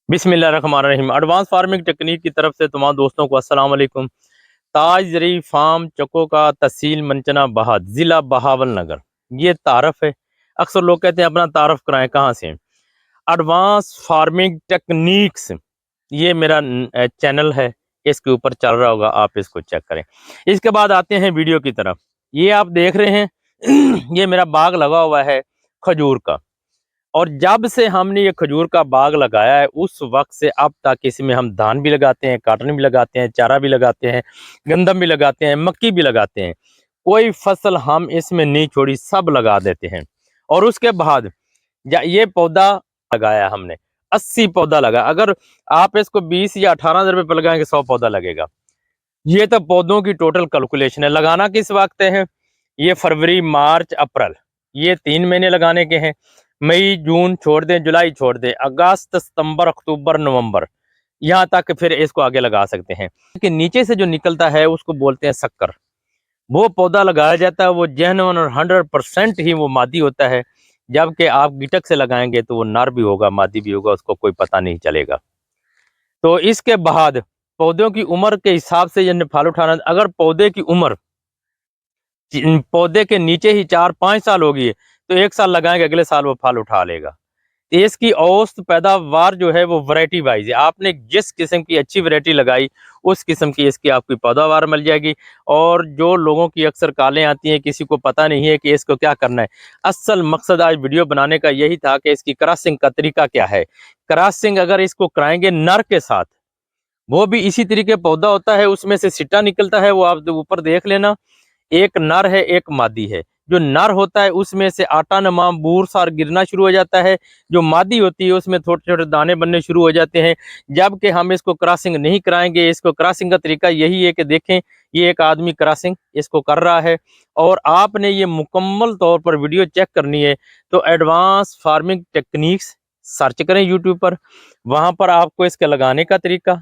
बिस्मिल्लाहिर्रहमानिर्रहीम। Advance farming technique की तरफ से तमाम दोस्तों को अस्सलाम वालेकुम। ताज जरी फार्म चको का तहसील मंचना बहाद ज़िला बहावल नगर, ये तारफ़ है। अक्सर लोग कहते हैं अपना तारफ़ कराएं, कहाँ से? एडवांस फार्मिंग टेक्निक्स, ये मेरा चैनल है, इसके ऊपर चल रहा होगा, आप इसको चेक करें। इसके बाद आते हैं वीडियो की तरफ। ये आप देख रहे हैं ये मेरा बाग लगा हुआ है खजूर का, और जब से हमने ये खजूर का बाग लगाया है उस वक्त से अब तक इसमें हम धान भी लगाते हैं, काटन भी लगाते हैं, चारा भी लगाते हैं, गंदम भी लगाते हैं, मक्की भी लगाते हैं। कोई फसल हम इसमें नहीं छोड़ी, सब लगा देते हैं। और उसके बाद ये पौधा लगाया हमने, 80 पौधा लगा। अगर आप इसको 20 या 18 रुपए पर लगाएंगे 100 पौधा लगेगा। ये तो पौधों की टोटल कैलकुलेशन है। लगाना किस वक्त है? ये फरवरी, मार्च, अप्रैल, ये 3 महीने लगाने के हैं। मई, जून छोड़ दें, जुलाई छोड़ दें, अगस्त, सितंबर, अक्टूबर, नवंबर, यहाँ तक फिर इसको आगे लगा सकते हैं। कि नीचे से जो निकलता है उसको बोलते हैं शक्कर। वो पौधा लगाया जाता है, वो जेन्युइन और 100% ही वो मादी होता है। जबकि आप गिटक से लगाएंगे तो वो नर भी होगा, मादी भी होगा, उसको कोई पता नहीं चलेगा। तो इसके बाद पौधों की उम्र के हिसाब से ये फल उठाना, अगर पौधे की उम्र पौधे के नीचे ही 4-5 साल होगी तो 1 साल लगाएंगे, अगले साल वो फल उठा लेगा। इसकी औसत पैदावार जो है वो वैरायटी वाइज है। आपने जिस किस्म की अच्छी वैरायटी लगाई उस किस्म की इसकी आपकी पैदावार मिल जाएगी। और जो लोगों की अक्सर कालें आती हैं, किसी को पता नहीं है कि इसको क्या करना है। असल मकसद आज वीडियो बनाने का यही था कि इसकी क्रॉसिंग का तरीका क्या है। क्रॉसिंग अगर इसको कराएंगे नर के साथ, वो भी इसी तरीके पौधा होता है, उसमें से सिट्टा निकलता है, वो आप ऊपर देख लेना। एक नर है, एक मादी है। जो नर होता है उसमें से आटा नमा बूर सार गिरना शुरू हो जाता है। जो मादी होती है उसमें छोटे छोटे दाने बनने शुरू हो जाते हैं। जबकि हम इसको क्रॉसिंग नहीं कराएंगे। इसको क्रॉसिंग का तरीका यही है कि देखें, ये एक आदमी क्रॉसिंग इसको कर रहा है, और आपने ये मुकम्मल तौर पर वीडियो चेक करनी है तो एडवांस फार्मिंग टेक्निक्स सर्च करें यूट्यूब पर। वहाँ पर आपको इसके लगाने का तरीका,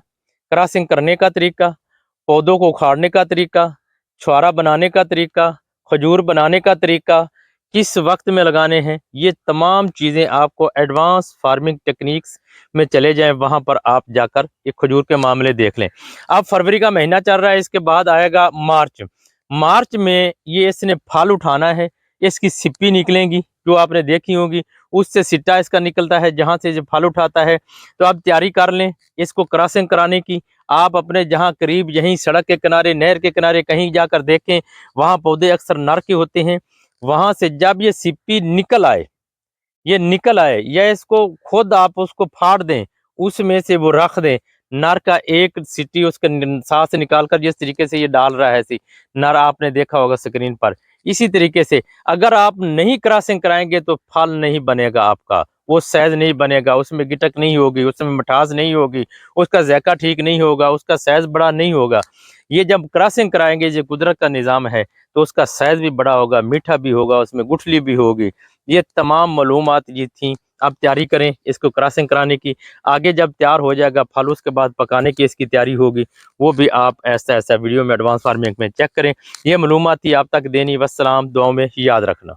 क्रॉसिंग करने का तरीका, पौधों को उखाड़ने का तरीका, छुआरा बनाने का तरीका, खजूर बनाने का तरीका, किस वक्त में लगाने हैं, ये तमाम चीज़ें आपको एडवांस फार्मिंग टेक्निक्स में चले जाएं, वहाँ पर आप जाकर ये खजूर के मामले देख लें। अब फरवरी का महीना चल रहा है, इसके बाद आएगा मार्च। मार्च में ये इसने फल उठाना है, इसकी सिप्पी निकलेंगी जो आपने देखी होगी, उससे सिट्टा इसका निकलता है जहाँ से जो फल उठाता है। तो आप तैयारी कर लें इसको क्रॉसिंग कराने की। आप अपने जहाँ करीब यहीं सड़क के किनारे, नहर के किनारे कहीं जाकर देखें, वहाँ पौधे अक्सर नर के होते हैं। वहाँ से जब ये सिप्पी निकल आए, ये निकल आए, या इसको खुद आप उसको फाड़ दें, उसमें से वो रख दें। नर का एक सिट्टी उसके साथ से निकाल कर जिस तरीके से ये डाल रहा है, नर आपने देखा होगा स्क्रीन पर। इसी तरीके से अगर आप नहीं क्रॉसिंग कराएंगे तो फल नहीं बनेगा आपका, वो सहज नहीं बनेगा, उसमें गिटक नहीं होगी, उसमें मिठास नहीं होगी, उसका जायका ठीक नहीं होगा, उसका सहज बड़ा नहीं होगा। ये जब क्रॉसिंग कराएंगे, ये कुदरत का निज़ाम है, तो उसका सहज भी बड़ा होगा, मीठा भी होगा, उसमें गुठली भी होगी। ये तमाम मालूमात ये थी। आप तैयारी करें इसको क्रॉसिंग कराने की। आगे जब तैयार हो जाएगा फल, उसके बाद पकाने की इसकी तैयारी होगी, वो भी आप ऐसा ऐसा वीडियो में एडवांस फार्मिंग में चेक करें। ये मालूमात थी आप तक देनी। वस्सलाम, दुआओं में याद रखना।